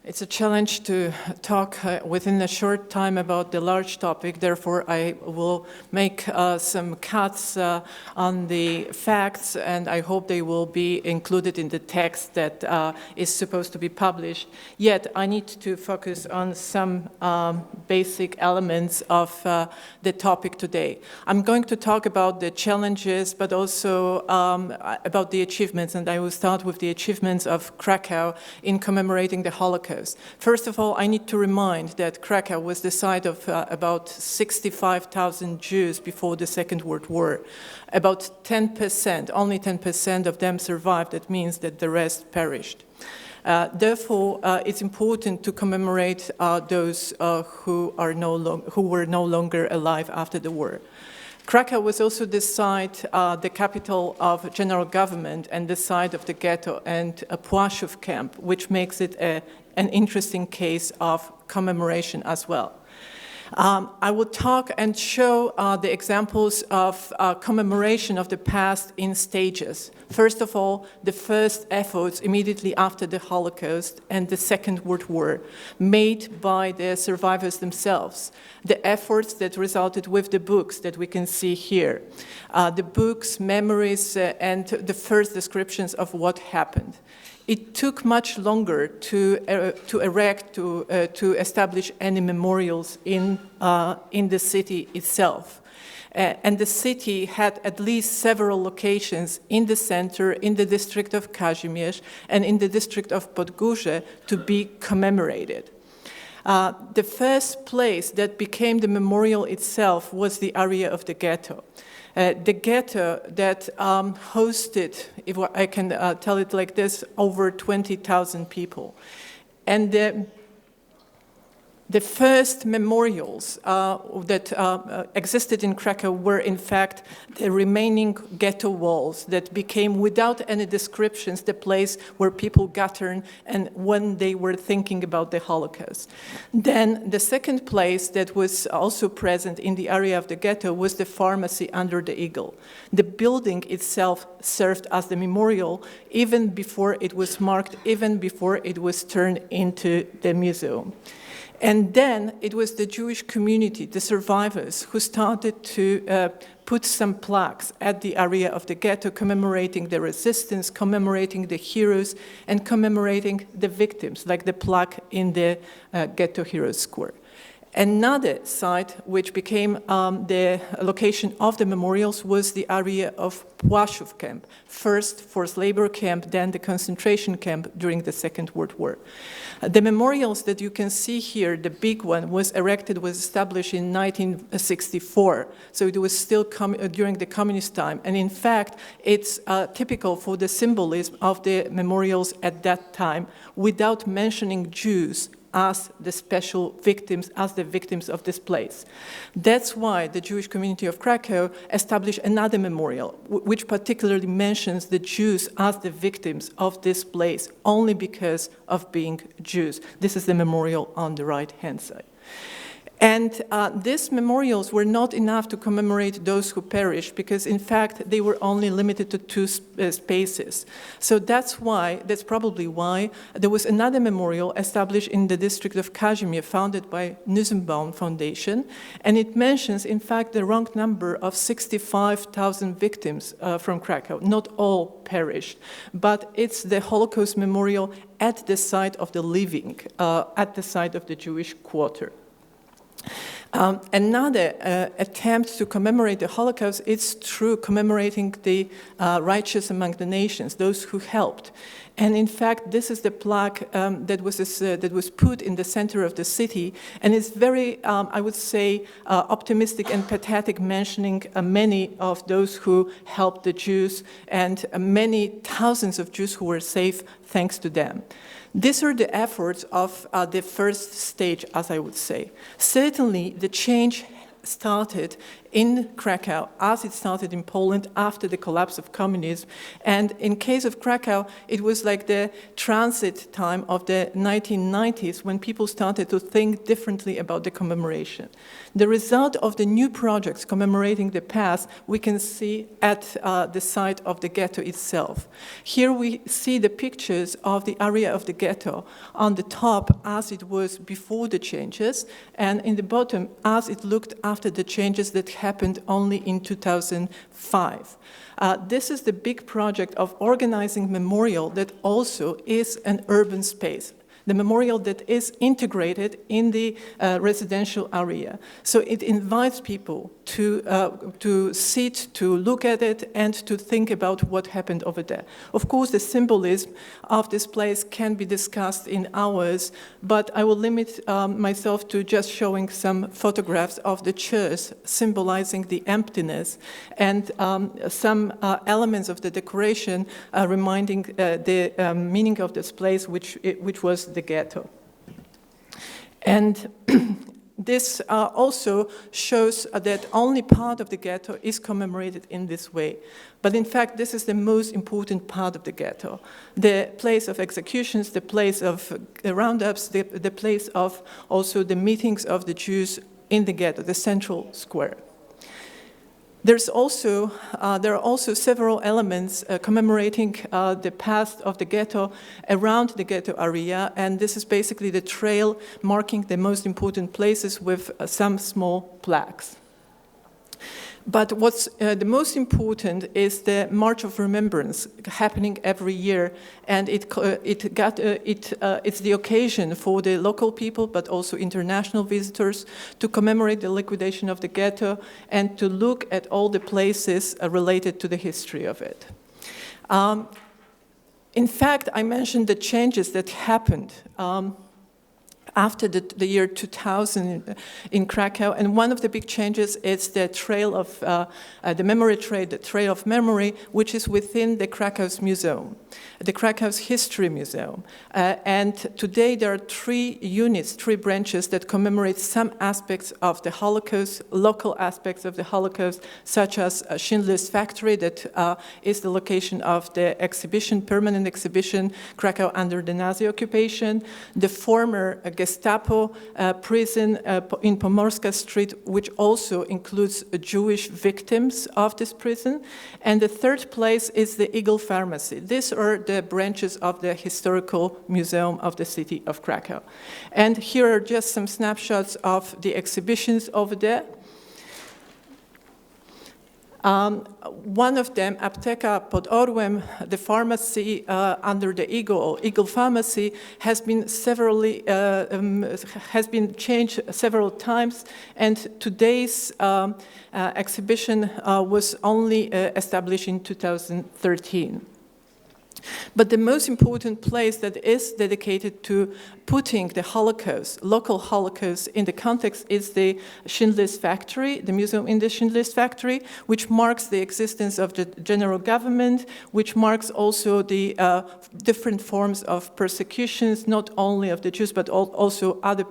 It's a challenge to talk within a short time about the large topic. Therefore, I will make some cuts on the facts, and I hope they will be included in the text that is supposed to be published. Yet, I need to focus on some basic elements of the topic today. I'm going to talk about the challenges, but also about the achievements, and I will start with the achievements of Krakow in commemorating the Holocaust. First of all, I need to remind that Krakow was the site of about 65,000 Jews before the Second World War. About 10%, only 10% of them survived. That means that the rest perished. Therefore, it's important to commemorate those who were no longer alive after the war. Krakow was also the site, the capital of general government and the site of the ghetto and a Płaszów camp, which makes it an interesting case of commemoration as well. I will talk and show the examples of commemoration of the past in stages. First of all, the first efforts immediately after the Holocaust and the Second World War made by the survivors themselves. The efforts that resulted with the books that we can see here. The books, memories, and the first descriptions of what happened. It took much longer to establish any memorials in the city itself. And the city had at least several locations in the center, in the district of Kazimierz, and in the district of Podgórze to be commemorated. The first place that became the memorial itself was the area of the ghetto. The ghetto that hosted, if I can tell it like this, over 20,000 people. And the first memorials that existed in Krakow were, in fact, the remaining ghetto walls that became, without any descriptions, the place where people gathered and when they were thinking about the Holocaust. Then the second place that was also present in the area of the ghetto was the pharmacy under the Eagle. The building itself served as the memorial even before it was marked, even before it was turned into the museum. And then it was the Jewish community, the survivors, who started to put some plaques at the area of the ghetto, commemorating the resistance, commemorating the heroes, and commemorating the victims, like the plaque in the Ghetto Heroes Square. Another site which became the location of the memorials was the area of Płaszów camp, first forced labor camp, then the concentration camp during the Second World War. The memorials that you can see here, the big one was established in 1964, so it was still during the communist time, and in fact it's typical for the symbolism of the memorials at that time, without mentioning Jews as the special victims, as the victims of this place. That's why the Jewish community of Krakow established another memorial, which particularly mentions the Jews as the victims of this place, only because of being Jews. This is the memorial on the right-hand side. And these memorials were not enough to commemorate those who perished, because in fact they were only limited to two spaces. So that's probably why there was another memorial established in the district of Kazimierz, founded by Nussbaum Foundation, and it mentions in fact the wrong number of 65,000 victims from Krakow. Not all perished, but it's the Holocaust Memorial at the site of the living, at the site of the Jewish quarter. Another attempt to commemorate the Holocaust is through commemorating the righteous among the nations, those who helped. And in fact, this is the plaque that was put in the center of the city, and it's very, I would say, optimistic and pathetic, mentioning many of those who helped the Jews and many thousands of Jews who were saved thanks to them. These are the efforts of the first stage, as I would say. Certainly, the change started in Krakow, as it started in Poland after the collapse of communism. And in case of Krakow, it was like the transit time of the 1990s when people started to think differently about the commemoration. The result of the new projects commemorating the past, we can see at the site of the ghetto itself. Here we see the pictures of the area of the ghetto on the top as it was before the changes, and in the bottom as it looked after the changes that happened only in 2005. This is the big project of organizing memorial that also is an urban space. The memorial that is integrated in the residential area. So it invites people to sit, to look at it, and to think about what happened over there. Of course, the symbolism of this place can be discussed in hours, but I will limit myself to just showing some photographs of the church symbolizing the emptiness and some elements of the decoration reminding the meaning of this place, which was the ghetto. And this also shows that only part of the ghetto is commemorated in this way. But in fact, this is the most important part of the ghetto. The place of executions, the place of roundups, the place of also the meetings of the Jews in the ghetto, the central square. There are also several elements commemorating the past of the ghetto around the ghetto area, and this is basically the trail marking the most important places with some small plaques. But what's the most important is the March of Remembrance happening every year, and it's the occasion for the local people, but also international visitors, to commemorate the liquidation of the ghetto and to look at all the places related to the history of it. In fact, I mentioned the changes that happened after the year 2000 in Krakow, and one of the big changes is the trail of the memory trail, the Trail of Memory, which is within the Krakow's museum, the Krakow's History Museum. And today there are 3 units, 3 branches that commemorate some aspects of the Holocaust, local aspects of the Holocaust, such as Schindler's Factory, that is the location of the exhibition, permanent exhibition, Krakow under the Nazi occupation, the former Gestapo prison in Pomorska Street, which also includes Jewish victims of this prison. And the third place is the Eagle Pharmacy. These are the branches of the Historical Museum of the city of Krakow. And here are just some snapshots of the exhibitions over there. One of them, Apteka pod Orłem, the pharmacy under the Eagle Pharmacy, has been changed several times, and today's exhibition was only established in 2013. But the most important place that is dedicated to putting the Holocaust, local Holocaust, in the context is the Schindler's Factory, the museum in the Schindler's Factory, which marks the existence of the general government, which marks also the different forms of persecutions, not only of the Jews, but also other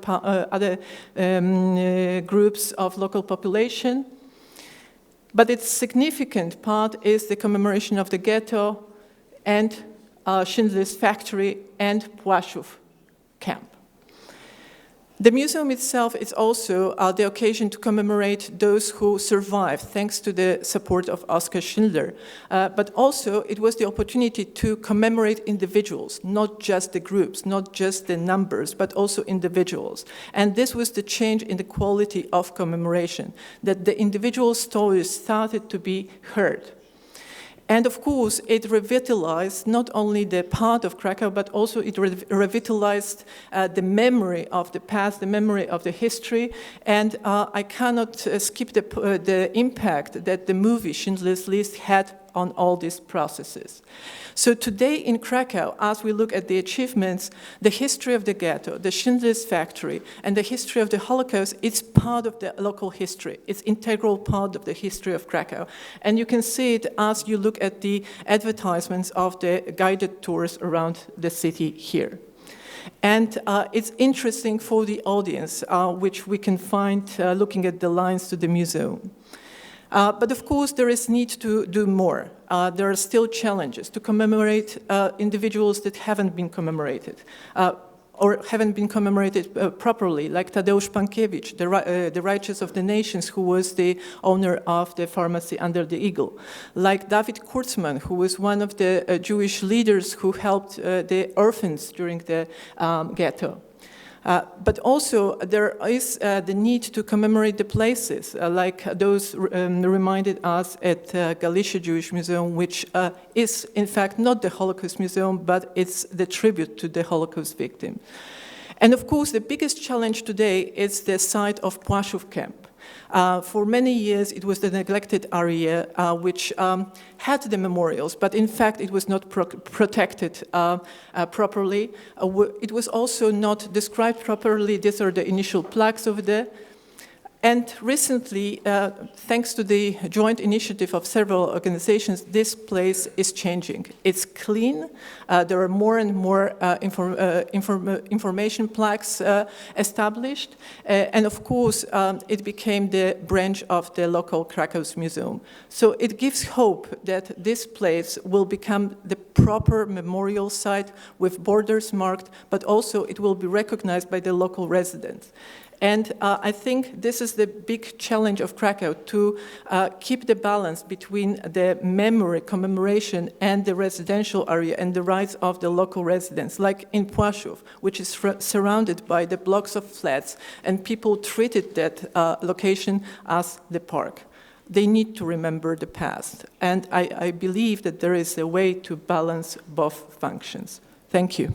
groups of local population. But its significant part is the commemoration of the ghetto and Schindler's Factory and Płaszów camp. The museum itself is also the occasion to commemorate those who survived, thanks to the support of Oskar Schindler. But also, it was the opportunity to commemorate individuals, not just the groups, not just the numbers, but also individuals. And this was the change in the quality of commemoration, that the individual stories started to be heard. And of course, it revitalized not only the part of Krakow, but also it revitalized the memory of the past, the memory of the history. And I cannot skip the impact that the movie Schindler's List had on all these processes. So today in Krakow, as we look at the achievements, the history of the ghetto, the Schindler's Factory, and the history of the Holocaust, it's part of the local history. It's integral part of the history of Krakow. And you can see it as you look at the advertisements of the guided tours around the city here. And it's interesting for the audience, which we can find looking at the lines to the museum. But of course, there is need to do more. There are still challenges to commemorate individuals that haven't been commemorated. Or haven't been commemorated properly, like Tadeusz Pankiewicz, the righteous of the nations, who was the owner of the pharmacy Under the Eagle, like David Kurtzman, who was one of the Jewish leaders who helped the orphans during the ghetto. But also there is the need to commemorate the places, like those reminded us at Galicia Jewish Museum, which is in fact not the Holocaust Museum, but it's the tribute to the Holocaust victim. And of course, the biggest challenge today is the site of Płaszów camp. For many years, it was the neglected area which had the memorials, but in fact, it was not protected properly. It was also not described properly. These are the initial plaques over there. And recently, thanks to the joint initiative of several organizations, this place is changing. It's clean. There are more and more information plaques established. And of course, it became the branch of the local Krakow's museum. So it gives hope that this place will become the proper memorial site with borders marked, but also it will be recognized by the local residents. And I think this is the big challenge of Krakow, to keep the balance between the memory, commemoration, and the residential area and the rights of the local residents, like in Płaszów, which is surrounded by the blocks of flats, and people treated that location as the park. They need to remember the past. And I believe that there is a way to balance both functions. Thank you.